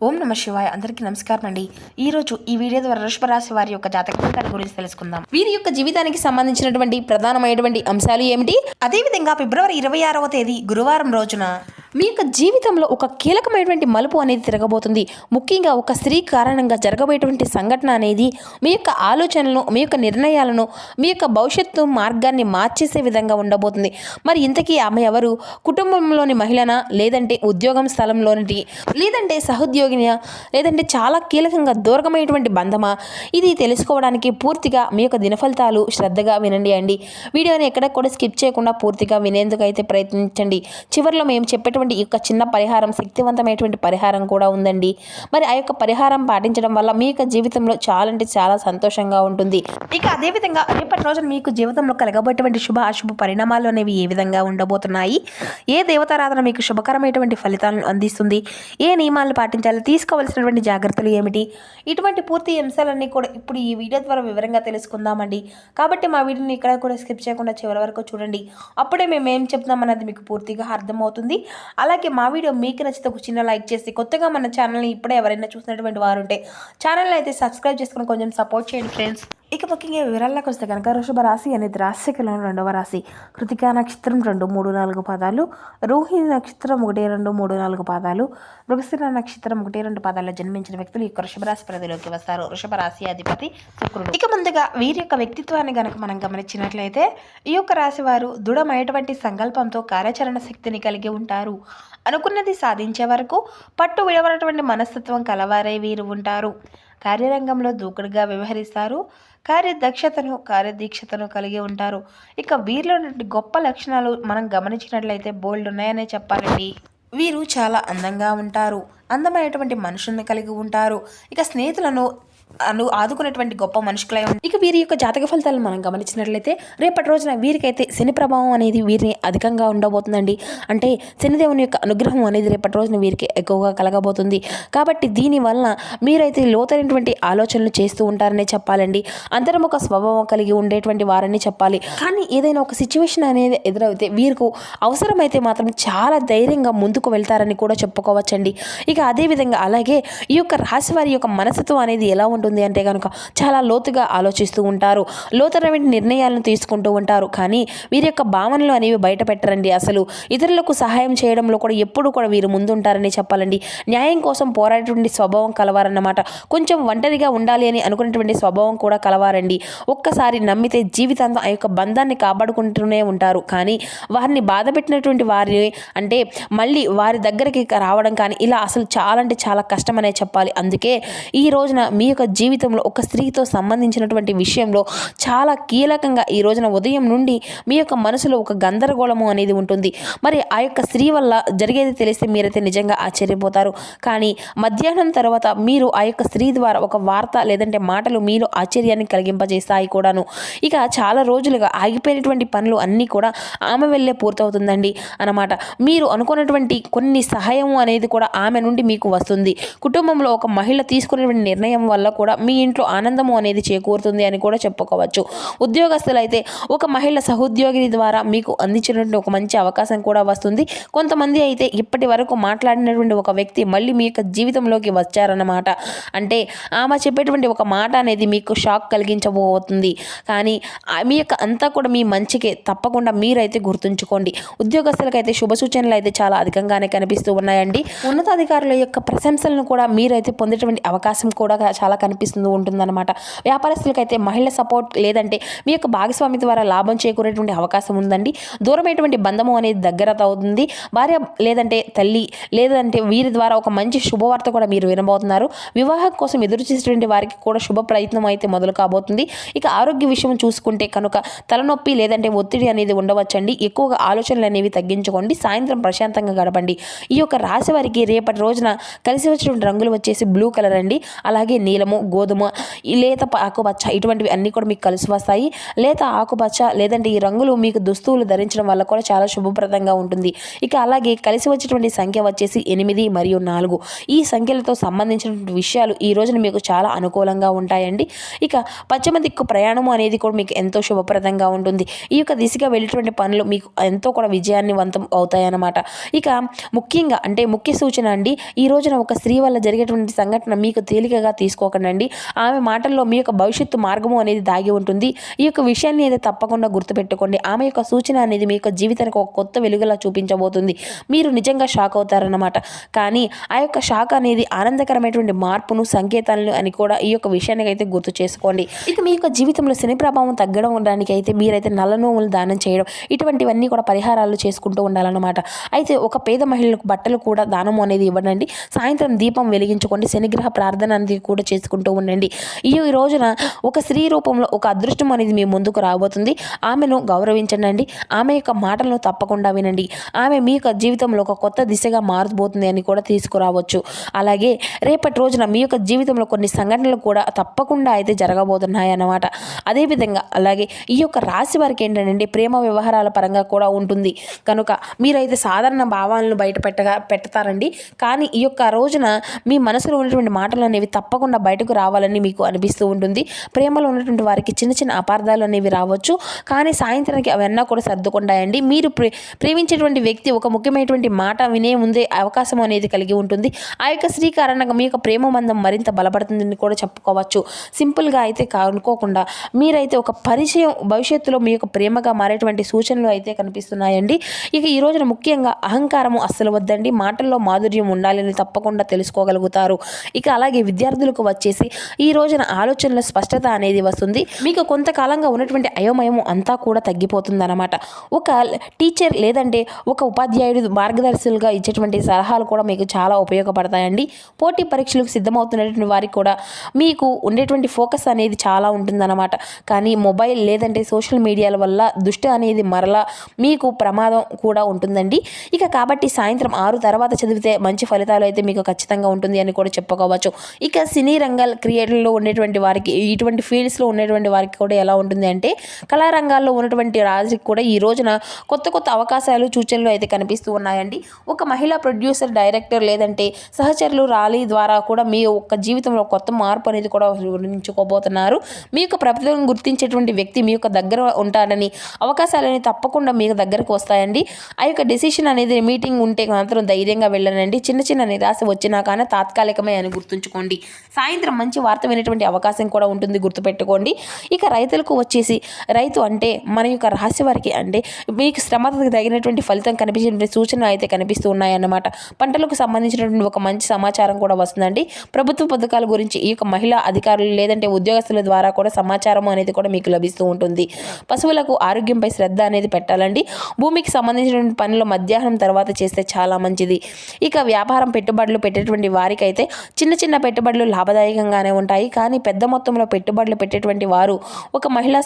ఓం నమ శివాయ. అందరికీ నమస్కారం అండి. ఈరోజు ఈ వీడియో ద్వారా వృషభ రాశి వారి యొక్క జాతక ఫలితాల గురించి తెలుసుకుందాం. వీరి యొక్క జీవితానికి సంబంధించినటువంటి ప్రధానమైనటువంటి అంశాలు ఏమిటి, అదేవిధంగా ఫిబ్రవరి 26వ తేదీ గురువారం రోజున మీ యొక్క జీవితంలో ఒక కీలకమైనటువంటి మలుపు అనేది తిరగబోతుంది. ముఖ్యంగా ఒక స్త్రీ కారణంగా జరగబోయేటువంటి సంఘటన అనేది మీ యొక్క ఆలోచనలను, మీ యొక్క నిర్ణయాలను, మీ యొక్క భవిష్యత్తు మార్గాన్ని మార్చేసే విధంగా ఉండబోతుంది. మరి ఇంతకీ ఆమె ఎవరు? కుటుంబంలోని మహిళనా, లేదంటే ఉద్యోగం స్థలంలోని, లేదంటే సహోద్యోగినియా, లేదంటే చాలా కీలకంగా దూరమైనటువంటి బంధమా? ఇది తెలుసుకోవడానికి పూర్తిగా మీ యొక్క దినఫలితాలు శ్రద్ధగా వినండి అండి. వీడియోని ఎక్కడ కూడా స్కిప్ చేయకుండా పూర్తిగా వినేందుకు అయితే ప్రయత్నించండి. చివరిలో మేము చెప్పేటువంటి ఈ యొక్క చిన్న పరిహారం, శక్తివంతమైనటువంటి పరిహారం కూడా ఉందండి. మరి ఆ యొక్క పరిహారం పాటించడం వల్ల మీ యొక్క జీవితంలో చాలా అంటే చాలా సంతోషంగా ఉంటుంది. ఇక అదేవిధంగా రేపటి రోజున మీకు జీవితంలో కలగబోయేటువంటి శుభ అశుభ పరిణామాలు అనేవి ఏ విధంగా ఉండబోతున్నాయి, ఏ దేవతారాధన మీకు శుభకరమైనటువంటి ఫలితాలను అందిస్తుంది, ఏ నియమాలను పాటించాలి, తీసుకోవాల్సినటువంటి జాగ్రత్తలు ఏమిటి, ఇటువంటి పూర్తి అంశాలన్నీ కూడా ఇప్పుడు ఈ వీడియో ద్వారా వివరంగా తెలుసుకుందామండి. కాబట్టి మా వీడియోని ఇక్కడ కూడా స్కిప్ చేయకుండా చివరి వరకు చూడండి. అప్పుడే మేము ఏం చెప్తున్నాం అన్నది మీకు పూర్తిగా అర్థమవుతుంది. అలాగే మా వీడియో మీకు నచ్చితే ఒక చిన్న లైక్ చేసి, కొత్తగా మన ఛానల్ని ఇప్పుడే ఎవరైనా చూసినటువంటి వారు ఉంటే ఛానల్ని అయితే సబ్స్క్రైబ్ చేసుకుని కొంచెం సపోర్ట్ చేయండి ఫ్రెండ్స్. ఇక ముఖ్యంగా వివరాల్లోకి వస్తే కనుక వృషభ రాశి అనేది రాశికలో 2వ రాశి. కృతికా నక్షత్రం 2, 3, 4 పాదాలు, రోహిణి నక్షత్రం 1, 2, 3, 4 పాదాలు, మృగశిర నక్షత్రం 1, 2 పాదాల్లో జన్మించిన వ్యక్తులు ఈ వృషభ రాశి పరిధిలోకి వస్తారు. వృషభ రాశి అధిపతి శుక్రుడు. ఇక ముందుగా వీరి యొక్క వ్యక్తిత్వాన్ని కనుక మనం గమనించినట్లయితే ఈ యొక్క రాశి వారు దృఢమైనటువంటి సంకల్పంతో కార్యాచరణ శక్తిని కలిగి ఉంటారు. అనుకున్నది సాధించే వరకు పట్టు విడవనటువంటి మనస్తత్వం కలవారే వీరు ఉంటారు. కార్యరంగంలో దూకుడుగా వ్యవహరిస్తారు. కార్యదక్షతను, కార్యదీక్షతను కలిగి ఉంటారు. ఇక వీరిలో గొప్ప లక్షణాలు మనం గమనించినట్లయితే బోల్డ్ ఉన్నాయనే చెప్పాలండి. వీరు చాలా అందంగా ఉంటారు. అందమైనటువంటి మనుషుల్ని కలిగి ఉంటారు. ఇక స్నేహితులను ఆదుకునేటువంటి గొప్ప మనుషులై ఉంటారు. ఇక వీరి యొక్క జాతక ఫలితాలను మనం గమనించినట్లయితే రేపటి రోజున వీరికైతే శని ప్రభావం అనేది వీరిని అధికంగా ఉండబోతుందండి. అంటే శనిదేవుని యొక్క అనుగ్రహం అనేది రేపటి రోజున వీరికి ఎక్కువగా కలగబోతుంది. కాబట్టి దీనివల్ల మీరైతే లోతైనటువంటి ఆలోచనలు చేస్తూ ఉంటారనే చెప్పాలండి. అంతర్ముఖ స్వభావం కలిగి ఉండేటువంటి వారని చెప్పాలి. కానీ ఏదైనా ఒక సిచ్యువేషన్ అనేది ఎదురైతే వీరికి అవసరమైతే మాత్రం చాలా ధైర్యంగా ముందుకు వెళ్తారని కూడా చెప్పుకోవచ్చండి. ఇక అదేవిధంగా అలాగే ఈ యొక్క రాశి వారి యొక్క మనస్తత్వం అనేది ఎలా ఉంటుంది అంటే కనుక చాలా లోతుగా ఆలోచిస్తూ ఉంటారు. లోతైన నిర్ణయాలను తీసుకుంటూ ఉంటారు. కానీ వీరి యొక్క భావనలు అనేవి బయట పెట్టరండి. అసలు ఇతరులకు సహాయం చేయడంలో కూడా ఎప్పుడు కూడా వీరు ముందుంటారని చెప్పాలండి. న్యాయం కోసం పోరాడేటువంటి స్వభావం కలవారన్నమాట. కొంచెం ఒంటరిగా ఉండాలి అని అనుకునేటువంటి స్వభావం కూడా కలవారండి. ఒక్కసారి నమ్మితే జీవితాంతం ఆ యొక్క బంధాన్ని కాపాడుకుంటూనే ఉంటారు. కానీ వారిని బాధ పెట్టినటువంటి వారిని అంటే మళ్ళీ వారి దగ్గరికి రావడం కానీ ఇలా అసలు చాలా అంటే చాలా కష్టమనే చెప్పాలి. అందుకే ఈ రోజున మీ యొక్క జీవితంలో ఒక స్త్రీతో సంబంధించినటువంటి విషయంలో చాలా కీలకంగా ఈ రోజున ఉదయం నుండి మీ యొక్క మనసులో ఒక గందరగోళము అనేది ఉంటుంది. మరి ఆ యొక్క స్త్రీ వల్ల జరిగేది తెలిస్తే మీరైతే నిజంగా ఆశ్చర్యపోతారు. కానీ మధ్యాహ్నం తర్వాత మీరు ఆ యొక్క స్త్రీ ద్వారా ఒక వార్త లేదంటే మాటలు మీలో ఆశ్చర్యాన్ని కలిగింపజేస్తాయి కూడాను. ఇక చాలా రోజులుగా ఆగిపోయినటువంటి పనులు అన్నీ కూడా ఆమె వెళ్ళే పూర్తవుతుందండి అన్నమాట. మీరు అనుకున్నటువంటి కొన్ని సహాయం అనేది కూడా ఆమె నుండి మీకు వస్తుంది. కుటుంబంలో ఒక మహిళ తీసుకునేటువంటి నిర్ణయం వల్ల కూడా మీ ఇంట్లో ఆనందము అనేది చేకూరుతుంది అని కూడా చెప్పుకోవచ్చు. ఉద్యోగస్తులైతే ఒక మహిళ సహోద్యోగిని ద్వారా మీకు అందించినటువంటి ఒక మంచి అవకాశం కూడా వస్తుంది. కొంతమంది అయితే ఇప్పటి వరకు మాట్లాడినటువంటి ఒక వ్యక్తి మళ్ళీ మీ యొక్క జీవితంలోకి వచ్చారన్నమాట. అంటే ఆమె చెప్పేటువంటి ఒక మాట అనేది మీకు షాక్ కలిగించబోతుంది. కానీ మీ యొక్క అంతా కూడా మీ మంచికే, తప్పకుండా మీరైతే గుర్తుంచుకోండి. ఉద్యోగస్తులకైతే శుభ సూచనలు అయితే చాలా అధికంగానే కనిపిస్తూ ఉన్నాయండి. ఉన్నతాధికారుల యొక్క ప్రశంసలను కూడా మీరైతే పొందేటువంటి అవకాశం కూడా చాలా కనిపిస్తూ ఉంటుందన్నమాట. వ్యాపారస్తులకైతే మహిళ సపోర్ట్ లేదంటే మీ యొక్క భాగస్వామి ద్వారా లాభం చేకూరేటువంటి అవకాశం ఉందండి. దూరమైనటువంటి బంధము అనేది దగ్గర అవుతుంది. భార్య లేదంటే తల్లి లేదంటే వీరి ద్వారా ఒక మంచి శుభవార్త కూడా మీరు వినబోతున్నారు. వివాహం కోసం ఎదురు చేసేటువంటి వారికి కూడా శుభ ప్రయత్నం అయితే మొదలు కాబోతుంది. ఇక ఆరోగ్య విషయం చూసుకుంటే కనుక తలనొప్పి లేదంటే ఒత్తిడి అనేది ఉండవచ్చండి. ఎక్కువగా ఆలోచనలు అనేవి తగ్గించుకోండి. సాయంత్రం ప్రశాంతంగా గడపండి. ఈ యొక్క రాశి వారికి రేపటి రోజున కలిసి వచ్చినటువంటి రంగులు వచ్చేసి బ్లూ కలర్ అండి. అలాగే నీలం నీలము, గోధుమ, ఈ లేత ఆకుపచ్చ ఇటువంటివి అన్నీ కూడా మీకు కలిసి వస్తాయి. లేత ఆకుపచ్చ లేదంటే ఈ రంగులు మీకు దుస్తువులు ధరించడం వల్ల కూడా చాలా శుభప్రదంగా ఉంటుంది. ఇక అలాగే కలిసి వచ్చేటువంటి సంఖ్య వచ్చేసి 8 మరియు 4. ఈ సంఖ్యలతో సంబంధించినటువంటి విషయాలు ఈ రోజున మీకు చాలా అనుకూలంగా ఉంటాయండి. ఇక పశ్చిమ దిక్కు ప్రయాణము అనేది కూడా మీకు ఎంతో శుభప్రదంగా ఉంటుంది. ఈ యొక్క దిశగా వెళ్ళేటువంటి పనులు మీకు ఎంతో కూడా విజయాన్నివంతం అవుతాయన్నమాట. ఇక ముఖ్యంగా అంటే ముఖ్య సూచన అండి, ఈ రోజున ఒక స్త్రీ వల్ల జరిగేటువంటి సంఘటన మీకు తేలికగా తీసుకోకండి. ఆమె మాటల్లో మీ యొక్క భవిష్యత్తు మార్గము అనేది దాగి ఉంటుంది. ఈ యొక్క విషయాన్ని అయితే తప్పకుండా గుర్తుపెట్టుకోండి. ఆమె యొక్క సూచన అనేది మీ యొక్క జీవితానికి ఒక కొత్త వెలుగులా చూపించబోతుంది. మీరు నిజంగా షాక్ అవుతారన్నమాట. కానీ ఆ యొక్క షాక్ అనేది ఆనందకరమైనటువంటి మార్పును, సంకేతాలను అని కూడా ఈ యొక్క విషయానికి అయితే గుర్తు చేసుకోండి. ఇక మీ యొక్క జీవితంలో శని ప్రభావం తగ్గడం ఉండడానికి అయితే మీరైతే నల్ల నోములు దానం చేయడం ఇటువంటివన్నీ కూడా పరిహారాలు చేసుకుంటూ ఉండాలన్నమాట. అయితే ఒక పేద మహిళలకు బట్టలు కూడా దానం అనేది ఇవ్వండి. సాయంత్రం దీపం వెలిగించుకోండి. శనిగ్రహ ప్రార్థన అనేది కూడా చేసుకుంటూ ఉండండి. ఈ రోజున ఒక స్త్రీ రూపంలో ఒక అదృష్టం అనేది మీ ముందుకు రాబోతుంది. ఆమెను గౌరవించండి. ఆమె యొక్క మాటలను తప్పకుండా వినండి. ఆమె మీ యొక్క జీవితంలో ఒక కొత్త దిశగా మారబోతుంది అని కూడా తీసుకురావచ్చు. అలాగే రేపటి రోజున మీ యొక్క జీవితంలో కొన్ని సంఘటనలు కూడా తప్పకుండా అయితే జరగబోతున్నాయి అన్నమాట. అదేవిధంగా అలాగే ఈ యొక్క రాశి వారికి ఏంటంటే ప్రేమ వ్యవహారాల పరంగా కూడా ఉంటుంది కనుక మీరైతే సాధారణ భావాలను పెడతారండి. కానీ ఈ యొక్క రోజున మీ మనసులో ఉన్నటువంటి మాటలు అనేవి తప్పకుండా బయటకు రావాలని మీకు అనిపిస్తూ ఉంటుంది. ప్రేమలో ఉన్నటువంటి వారికి చిన్న చిన్న అపార్థాలు అనేవి రావచ్చు. కానీ సాయంత్రానికి అవన్నీ కూడా సర్దుకుంటాయండి. మీరు ప్రేమించేటువంటి వ్యక్తి ఒక ముఖ్యమైనటువంటి మాట వినే ముందే అవకాశం అనేది కలిగి ఉంటుంది. ఆ యొక్క స్త్రీ కారణంగా మీ యొక్క ప్రేమ బంధం మరింత బలపడుతుందని కూడా చెప్పుకోవచ్చు. సింపుల్గా అయితే అనుకోకుండా మీరైతే ఒక పరిచయం భవిష్యత్తులో మీ యొక్క ప్రేమగా మారేటువంటి సూచనలు అయితే కనిపిస్తున్నాయండి. ఇక ఈ రోజున ముఖ్యంగా అహంకారము అస్సలు వద్దండి. మాటల్లో మాధుర్యం ఉండాలని తప్పకుండా తెలుసుకోగలుగుతారు. ఇక అలాగే విద్యార్థులకు వచ్చేసి ఈ రోజున ఆలోచనల స్పష్టత అనేది వస్తుంది. మీకు కొంతకాలంగా ఉన్నటువంటి అయోమయం అంతా కూడా తగ్గిపోతుంది అన్నమాట. ఒక టీచర్ లేదంటే ఒక ఉపాధ్యాయుడు మార్గదర్శులుగా ఇచ్చేటువంటి సలహాలు కూడా మీకు చాలా ఉపయోగపడతాయండి. పోటీ పరీక్షలకు సిద్ధమవుతున్నటువంటి వారికి కూడా మీకు ఉండేటువంటి ఫోకస్ అనేది చాలా ఉంటుందన్నమాట. కానీ మొబైల్ లేదంటే సోషల్ మీడియాల వల్ల దృష్టి అనేది మరలా మీకు ప్రమాదం కూడా ఉంటుందండి. ఇక కాబట్టి సాయంత్రం 6 తర్వాత చదివితే మంచి ఫలితాలు అయితే మీకు ఖచ్చితంగా ఉంటుంది అని కూడా చెప్పుకోవచ్చు. ఇక సినీ రంగాల క్రియేటర్లో ఉండేటువంటి వారికి ఇటువంటి ఫీల్డ్స్లో ఉండేటువంటి వారికి కూడా ఎలా ఉంటుంది అంటే కళారంగాల్లో ఉన్నటువంటి రాజుకి కూడా ఈ రోజున కొత్త కొత్త అవకాశాలు సూచనలు అయితే కనిపిస్తూ ఉన్నాయండి. ఒక మహిళా ప్రొడ్యూసర్, డైరెక్టర్ లేదంటే సహచరులు ర్యాలీ ద్వారా కూడా మీ యొక్క జీవితంలో కొత్త మార్పు అనేది కూడా నిర్మించుకోబోతున్నారు. మీ యొక్క ప్రభుత్వం గుర్తించేటువంటి వ్యక్తి మీ యొక్క దగ్గర ఉంటాడని, అవకాశాలని తప్పకుండా మీకు దగ్గరకు వస్తాయండి. ఆ యొక్క డెసిషన్ అనేది మీటింగ్ ఉంటే మాత్రం ధైర్యంగా వెళ్ళనండి. చిన్న చిన్న నిరాశ వచ్చినా కానీ తాత్కాలికమే అని గుర్తుంచుకోండి. సాయంత్రం మంచి వార్త వినేటువంటి అవకాశం కూడా ఉంటుంది, గుర్తుపెట్టుకోండి. ఇక రైతులకు వచ్చేసి రైతు అంటే మన యొక్క రాశి వారికి అంటే మీకు శ్రమకు తగినటువంటి ఫలితం కనిపించేటువంటి సూచనలు అయితే కనిపిస్తూ ఉన్నాయన్నమాట. పంటలకు సంబంధించినటువంటి ఒక మంచి సమాచారం కూడా వస్తుందండి. ప్రభుత్వ పథకాల గురించి ఈ యొక్క మహిళా అధికారులు లేదంటే ఉద్యోగస్తుల ద్వారా కూడా సమాచారం అనేది కూడా మీకు లభిస్తూ ఉంటుంది. పశువులకు ఆరోగ్యంపై శ్రద్ధ అనేది పెట్టాలండి. భూమికి సంబంధించినటువంటి పనులు మధ్యాహ్నం తర్వాత చేస్తే చాలా మంచిది. ఇక వ్యాపారం పెట్టుబడులు పెట్టేటువంటి వారికైతే చిన్న చిన్న పెట్టుబడులు లాభదాయకంగానే ఉంటాయి. కానీ పెద్ద మొత్తంలో పెట్టుబడులు పెట్టేటువంటి వారు ఒక మహిళా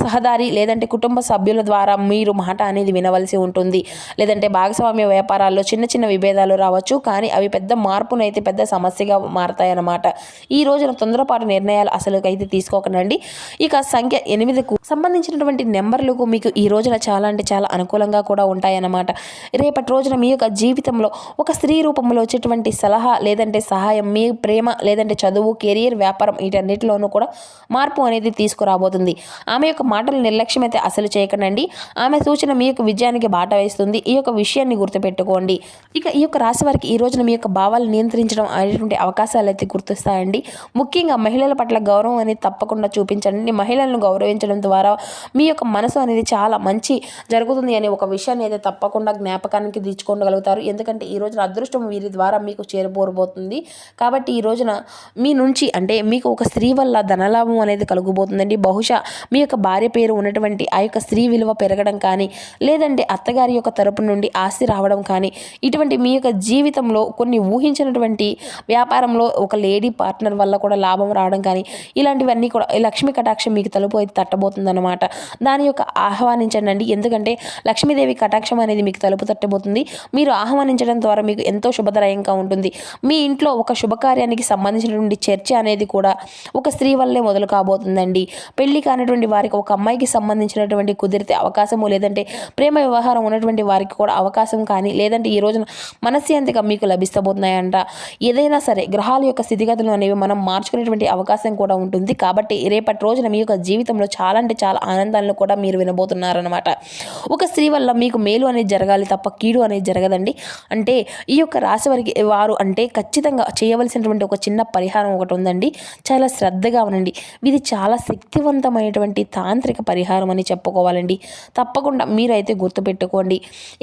సహదారి లేదంటే కుటుంబ సభ్యుల ద్వారా మీరు మాట అనేది వినవలసి ఉంటుంది. లేదంటే భాగస్వామ్య వ్యాపారాల్లో చిన్న చిన్న విభేదాలు రావచ్చు. కానీ అవి పెద్ద మార్పునైతే పెద్ద సమస్యగా మారతాయన్నమాట. ఈ రోజున తొందరపాటు నిర్ణయాలు అసలుకైతే తీసుకోకండి. ఇక సంఖ్య 8కు సంబంధించినటువంటి నెంబర్లకు మీకు ఈ రోజున చాలా అంటే చాలా అనుకూలంగా కూడా ఉంటాయన్నమాట. రేపటి రోజున మీ యొక్క జీవితంలో ఒక స్త్రీ రూపంలో వచ్చేటువంటి సలహా లేదంటే సహాయం, మీ ప్రేమ లేదంటే చదువు, కెరియర్, వ్యాపారం వీటన్నిటిలోనూ కూడా మార్పు అనేది తీసుకురాబోతుంది. ఆమె యొక్క మాటలు నిర్లక్ష్యం అయితే అసలు చేయకండి. ఆమె సూచన మీ యొక్క విజయానికి బాట వేస్తుంది. ఈ యొక్క విషయాన్ని గుర్తుపెట్టుకోండి. ఇక ఈ యొక్క రాశి వారికి ఈ రోజున మీ యొక్క భావాలు నియంత్రించడం అనేటువంటి అవకాశాలు అయితే గుర్తిస్తాయండి. ముఖ్యంగా మహిళల పట్ల గౌరవం అనేది తప్పకుండా చూపించండి. మహిళలను గౌరవించడం ద్వారా మీ యొక్క మనసు అనేది చాలా మంచి జరుగుతుంది అనే ఒక విషయాన్ని అయితే తప్పకుండా జ్ఞాపకానికి తెచ్చుకోగలుగుతారు. ఎందుకంటే ఈ రోజున అదృష్టం వీరి ద్వారా మీకు చేరబోరబోతుంది. కాబట్టి ఈ రోజున మీ నుంచి అంటే మీకు ఒక స్త్రీ వల్ల ధనలాభం అనేది కలుగుబోతుందండి. బహుశా మీ యొక్క భార్య పేరు ఉన్నటువంటి ఆ యొక్క స్త్రీ విలువ పెరగడం కానీ లేదంటే అత్తగారి యొక్క తరపు నుండి ఆస్తి రావడం కానీ ఇటువంటి మీ యొక్క జీవితంలో కొన్ని ఊహించినటువంటి వ్యాపారంలో ఒక లేడీ పార్ట్నర్ వల్ల కూడా లాభం రావడం కానీ ఇలాంటివన్నీ కూడా లక్ష్మీ కటాక్షం మీకు తలుపు అయితే తట్టబోతుందన్నమాట. దాని యొక్క ఆహ్వానించండి. ఎందుకంటే లక్ష్మీదేవి కటాక్షం అనేది మీకు తలుపు తట్టబోతుంది. మీరు ఆహ్వానించడం ద్వారా మీకు ఎంతో శుభదాయకంగా ఉంటుంది. మీ ఇంట్లో ఒక శుభకార్యానికి సంబంధించిన సంబంధించినటువంటి చర్చ అనేది కూడా ఒక స్త్రీ వల్లే మొదలు కాబోతుందండి. పెళ్లి కానిటువంటి వారికి ఒక అమ్మాయికి సంబంధించినటువంటి కుదిరితే అవకాశము, లేదంటే ప్రేమ వ్యవహారం ఉన్నటువంటి వారికి కూడా అవకాశం కానీ, లేదంటే ఈ రోజున మనశ్శాంతిగా మీకు లభిస్తబోతున్నాయంట. ఏదైనా సరే గ్రహాల యొక్క స్థితిగతులు అనేవి మనం మార్చుకునేటువంటి అవకాశం కూడా ఉంటుంది. కాబట్టి రేపటి రోజున మీ యొక్క జీవితంలో చాలా అంటే చాలా ఆనందాలను కూడా మీరు వినబోతున్నారనమాట. ఒక స్త్రీ వల్ల మీకు మేలు అనేది జరగాలి తప్ప కీడు అనేది జరగదండి. అంటే ఈ యొక్క రాశి వారు అంటే ఖచ్చితంగా చేయవలసినటువంటి ఒక చిన్న పరిహారం ఒకటి ఉందండి. చాలా శ్రద్ధగా ఉండండి. ఇది చాలా శక్తివంతమైనటువంటి తాంత్రిక పరిహారం అని చెప్పుకోవాలండి. తప్పకుండా మీరైతే గుర్తుపెట్టుకోండి.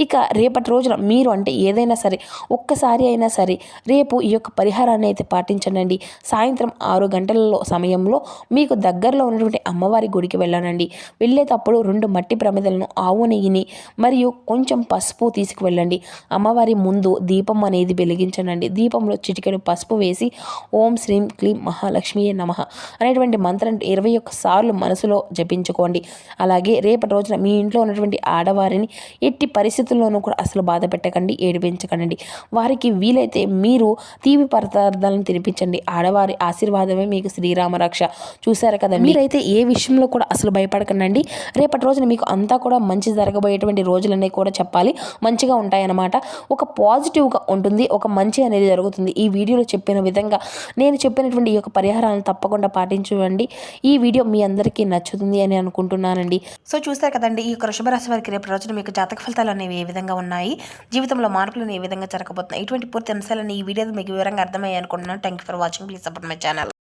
ఇక రేపటి రోజున మీరు అంటే ఏదైనా సరే ఒక్కసారి అయినా సరే రేపు ఈ యొక్క పరిహారాన్ని అయితే పాటించండి. సాయంత్రం 6 గంటలలో సమయంలో మీకు దగ్గరలో ఉన్నటువంటి అమ్మవారి గుడికి వెళ్ళానండి. వెళ్ళేటప్పుడు 2 మట్టి ప్రమిదలను, ఆవు నెయ్యిని మరియు కొంచెం పసుపు తీసుకువెళ్ళండి. అమ్మవారి ముందు దీపం అనేది వెలిగించండి. దీపంలో చిటికెడు పసుపు వేసి ఓం శ్రీం క్లీం మహాలక్ష్మియే నమః అనేటువంటి మంత్రం 21 సార్లు మనసులో జపించుకోండి. అలాగే రేపటి రోజున మీ ఇంట్లో ఉన్నటువంటి ఆడవారిని ఎట్టి పరిస్థితుల్లోనూ కూడా అసలు బాధ పెట్టకండి, ఏడిపించకండి. వారికి వీలైతే మీరు తీపి పదార్థాలను తినిపించండి. ఆడవారి ఆశీర్వాదమే మీకు శ్రీరామ రక్ష. చూశారు కదా, మీరైతే ఏ విషయంలో కూడా అసలు భయపడకండి. రేపటి రోజున మీకు అంతా కూడా మంచి జరగబోయేటువంటి రోజులనే కూడా చెప్పాలి. మంచిగా ఉంటాయన్నమాట. ఒక పాజిటివ్గా ఉంటుంది, ఒక మంచి అనేది జరుగుతుంది. ఈ వీడియోలో చెప్పిన విధంగా నేను చెప్పినటువంటి ఈ యొక్క పరిహారాలను తప్పకుండా పాటించండి. ఈ వీడియో మీ అందరికీ నచ్చుతుంది అని అనుకుంటున్నానండి. సో చూస్తారు కదండి, ఈ యొక్క వృషభ రాశి వారికి రేపటి రోజున మీకు జాతక ఫలితాలు అనేవి ఏ విధంగా ఉన్నాయి, జీవితంలో మార్పులను ఏ విధంగా జరగబోతున్నాయి, ఇటువంటి పూర్తి అంశాలను ఈ వీడియో మీకు వివరంగా అర్థమయ్యాయి అనుకుంటున్నాను. Thank you for watching. Please support my channel.